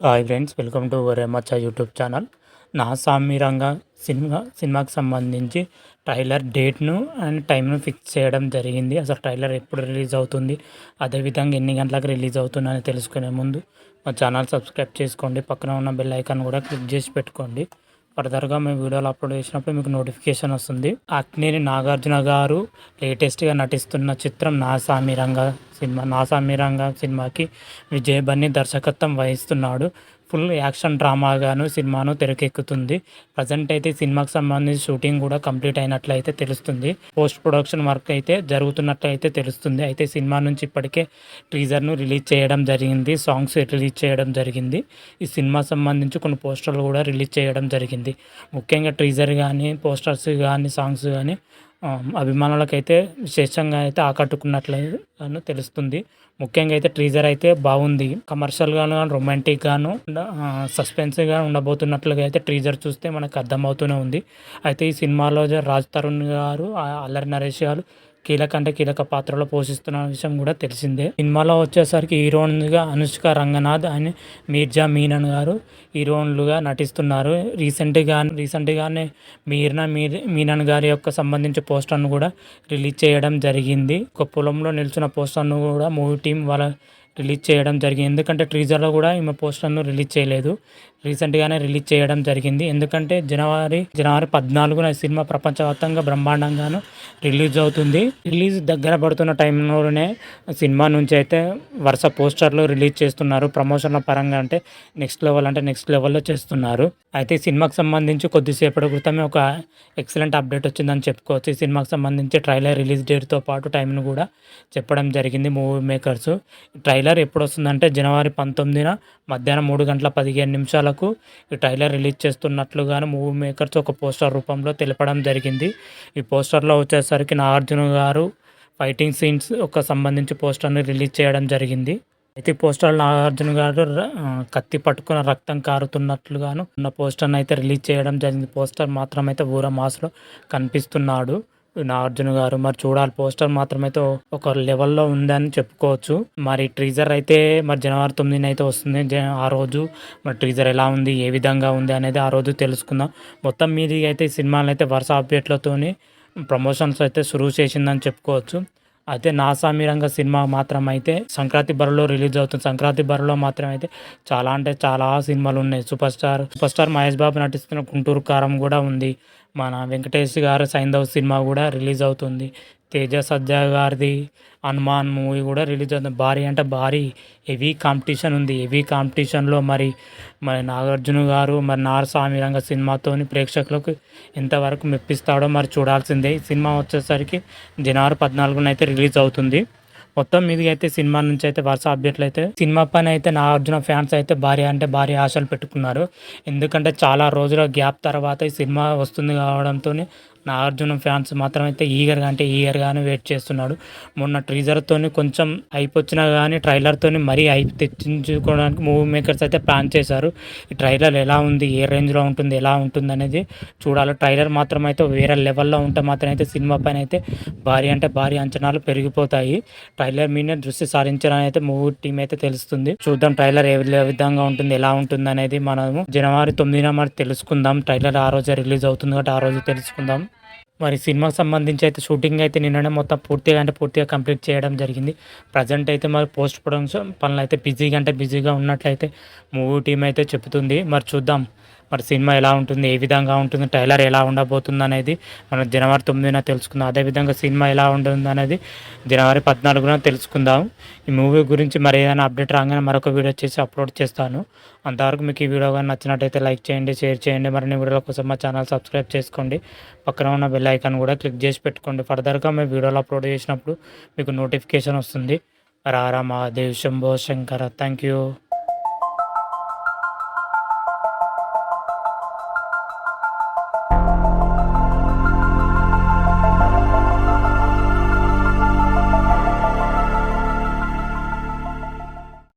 Hi friends, welcome to రేమచ్చ YouTube channel. Naa సామిరంగా సినిమాకి సంబంధించి ట్రైలర్ డేట్ను అండ్ టైంను ఫిక్స్ చేయడం జరిగింది. అసలు ట్రైలర్ ఎప్పుడు రిలీజ్ అవుతుంది, అదేవిధంగా ఎన్ని గంటలకు రిలీజ్ అవుతుందని తెలుసుకునే ముందు మా ఛానల్ సబ్స్క్రైబ్ చేసుకోండి. పక్కన ఉన్న బెల్ ఐకాన్ కూడా క్లిక్ చేసి పెట్టుకోండి. ఫర్దర్గా మేము వీడియోలు అప్లోడ్ చేసినప్పుడు మీకు నోటిఫికేషన్ వస్తుంది. అక్కినేని నాగార్జున గారు లేటెస్ట్గా నటిస్తున్న చిత్రం నా సామిరంగా సినిమాకి విజయ్ బన్నీ దర్శకత్వం వహిస్తున్నాడు. ఫుల్ యాక్షన్ డ్రామాగాను సినిమాను తెరకెక్కుతుంది. ప్రజెంట్ అయితే సినిమాకి సంబంధించి షూటింగ్ కూడా కంప్లీట్ అయినట్లయితే తెలుస్తుంది. పోస్ట్ ప్రొడక్షన్ వర్క్ అయితే జరుగుతున్నట్లయితే తెలుస్తుంది. అయితే సినిమా నుంచి ఇప్పటికే టీజర్ను రిలీజ్ చేయడం జరిగింది, సాంగ్స్ రిలీజ్ చేయడం జరిగింది. ఈ సినిమా సంబంధించి కొన్ని పోస్టర్లు కూడా రిలీజ్ చేయడం జరిగింది. ముఖ్యంగా టీజర్ కానీ, పోస్టర్స్ కానీ, సాంగ్స్ కానీ అభిమానులకైతే విశేషంగా అయితే ఆకట్టుకున్నట్లుగాను తెలుస్తుంది. ముఖ్యంగా అయితే టీజర్ అయితే బాగుంది. కమర్షియల్గాను, రొమాంటిక్గాను, సస్పెన్స్గా ఉండబోతున్నట్లుగా అయితే టీజర్ చూస్తే మనకు అర్థమవుతూనే ఉంది. అయితే ఈ సినిమాలో రాజ్ తరుణ్ గారు, అల్లరి నరేష్ గారు కీలక పాత్రలో పోషిస్తున్న విషయం కూడా తెలిసిందే. సినిమాలో వచ్చేసరికి హీరోయిన్గా అనుష్క రంగనాథ్ అండ్ మీర్జా మీనన్ గారు హీరోయిన్లుగా నటిస్తున్నారు. రీసెంట్గానే మీనన్ గారి యొక్క సంబంధించి పోస్టర్ను కూడా రిలీజ్ చేయడం జరిగింది. ఒక పొలంలో నిల్చున్న పోస్టర్ను కూడా మూవీ టీం వాళ్ళ రిలీజ్ చేయడం జరిగింది. ఎందుకంటే టీజర్లో కూడా ఈమె పోస్టర్ను రిలీజ్ చేయలేదు, రీసెంట్గానే రిలీజ్ చేయడం జరిగింది. ఎందుకంటే జనవరి 14న సినిమా ప్రపంచవ్యాప్తంగా బ్రహ్మాండంగాను రిలీజ్ అవుతుంది. రిలీజ్ దగ్గర పడుతున్న టైంలోనే సినిమా నుంచి అయితే వరుస పోస్టర్లు రిలీజ్ చేస్తున్నారు. ప్రమోషన్ల పరంగా అంటే నెక్స్ట్ లెవెల్లో చేస్తున్నారు. అయితే సినిమాకి సంబంధించి కొద్దిసేపటి క్రితమే ఒక ఎక్సలెంట్ అప్డేట్ వచ్చిందని చెప్పుకోవచ్చు. ఈ సినిమాకి సంబంధించి ట్రైలర్ రిలీజ్ డేట్తో పాటు టైంను కూడా చెప్పడం జరిగింది మూవీ మేకర్స్. ట్రైలర్ ఎప్పుడు వస్తుందంటే జనవరి 19న మధ్యాహ్నం 3:15 ఈ ట్రైలర్ రిలీజ్ చేస్తున్నట్లుగాను మూవీ మేకర్స్ ఒక పోస్టర్ రూపంలో తెలపడం జరిగింది. ఈ పోస్టర్లో వచ్చేసరికి నాగార్జున గారు ఫైటింగ్ సీన్స్ ఒక సంబంధించి పోస్టర్ని రిలీజ్ చేయడం జరిగింది. అయితే పోస్టర్ నాగార్జున గారు కత్తి పట్టుకున్న రక్తం కారుతున్నట్లుగాను ఉన్న పోస్టర్ని అయితే రిలీజ్ చేయడం జరిగింది. పోస్టర్ మాత్రం అయితే ఊర మాస్లో కనిపిస్తున్నాడు నాగార్జున గారు. మరి చూడాలి, పోస్టర్ మాత్రమైతే ఒక లెవెల్లో ఉందని చెప్పుకోవచ్చు. మరి టీజర్ అయితే మరి జనవరి 9న అయితే వస్తుంది. ఆ రోజు మరి టీజర్ ఎలా ఉంది, ఏ విధంగా ఉంది అనేది ఆ రోజు తెలుసుకుందాం. మొత్తం మీది అయితే సినిమాలు అయితే వరుస అప్డేట్లతోని ప్రమోషన్స్ అయితే షురూ చేసిందని చెప్పుకోవచ్చు. అయితే నా సామిరంగా సినిమా మాత్రం అయితే సంక్రాంతి బరిలో రిలీజ్ అవుతుంది. సంక్రాంతి బరిలో మాత్రం అయితే చాలా సినిమాలు ఉన్నాయి. సూపర్ స్టార్ మహేష్ బాబు నటిస్తున్న గుంటూరు కారం కూడా ఉంది. మన వెంకటేష్ గారు సైంధవ్ సినిమా కూడా రిలీజ్ అవుతుంది. తేజ సజ్జా గారిది హనుమాన్ మూవీ కూడా రిలీజ్ అవుతుంది. భారీ హెవీ కాంపిటీషన్ ఉంది. హెవీ కాంపిటీషన్లో మరి నాగార్జున గారు మరి సామిరంగ సినిమాతోని ప్రేక్షకులకు ఎంతవరకు మెప్పిస్తాడో మరి చూడాల్సిందే. ఈ సినిమా వచ్చేసరికి జనవరి 14న అయితే రిలీజ్ అవుతుంది. మొత్తం మీది అయితే సినిమా నుంచి అయితే వరుస అప్డేట్లు అయితే సినిమా పైన అయితే నాగార్జున ఫ్యాన్స్ అయితే భారీ ఆశలు పెట్టుకున్నారు. ఎందుకంటే చాలా రోజుల గ్యాప్ తర్వాత ఈ సినిమా వస్తుంది కావడంతో నాగార్జున ఫ్యాన్స్ మాత్రం అయితే ఈగర్గానే వెయిట్ చేస్తున్నాడు. మొన్న టీజర్తోని కొంచెం హైప్ వచ్చినా కానీ ట్రైలర్తోని మరీ హైప్ తెచ్చించుకోవడానికి మూవీ మేకర్స్ అయితే ప్లాన్ చేశారు. ఈ ట్రైలర్ ఎలా ఉంది, ఏ రేంజ్లో ఉంటుంది, ఎలా ఉంటుంది అనేది చూడాలి. ట్రైలర్ మాత్రం అయితే వేరే లెవెల్లో ఉంటే మాత్రం అయితే సినిమా పైన అయితే భారీ అంచనాలు పెరిగిపోతాయి. ట్రైలర్ మీదనే దృష్టి సారించాలని అయితే మూవీ టీం అయితే తెలుస్తుంది. చూద్దాం ట్రైలర్ ఏ విధంగా ఉంటుంది, ఎలా ఉంటుంది అనేది మనము జనవరి 9న మరి తెలుసుకుందాం. ట్రైలర్ ఆ రోజే రిలీజ్ అవుతుంది కాబట్టి ఆ రోజు తెలుసుకుందాం. మరి సినిమాకి సంబంధించి అయితే షూటింగ్ అయితే నిన్ననే మొత్తం పూర్తిగా కంప్లీట్ చేయడం జరిగింది. ప్రజెంట్ అయితే మరి పోస్ట్ ప్రొడక్షన్ పనులు అయితే బిజీగా ఉన్నట్లయితే మూవీ టీం అయితే చెప్తుంది. మరి చూద్దాం మరి సినిమా ఎలా ఉంటుంది, ఏ విధంగా ఉంటుంది, ట్రైలర్ ఎలా ఉండబోతుంది అనేది మనం జనవరి 9న తెలుసుకుందాం. అదేవిధంగా సినిమా ఎలా ఉంటుంది అనేది జనవరి 14న తెలుసుకుందాం. ఈ మూవీ గురించి మరి ఏదైనా అప్డేట్ రాగానే మరొక వీడియో చేసి అప్లోడ్ చేస్తాను. అంతవరకు మీకు ఈ వీడియో కానీ నచ్చినట్టయితే లైక్ చేయండి, షేర్ చేయండి. మరిన్ని వీడియోల కోసం మా ఛానల్ సబ్స్క్రైబ్ చేసుకోండి. పక్కన ఉన్న బెల్ ఐకాన్ కూడా క్లిక్ చేసి పెట్టుకోండి. ఫర్దర్గా మేము వీడియోలు అప్లోడ్ చేసినప్పుడు మీకు నోటిఫికేషన్ వస్తుంది. రారా మహాదేవ్ శంభో శంకర. Thank you.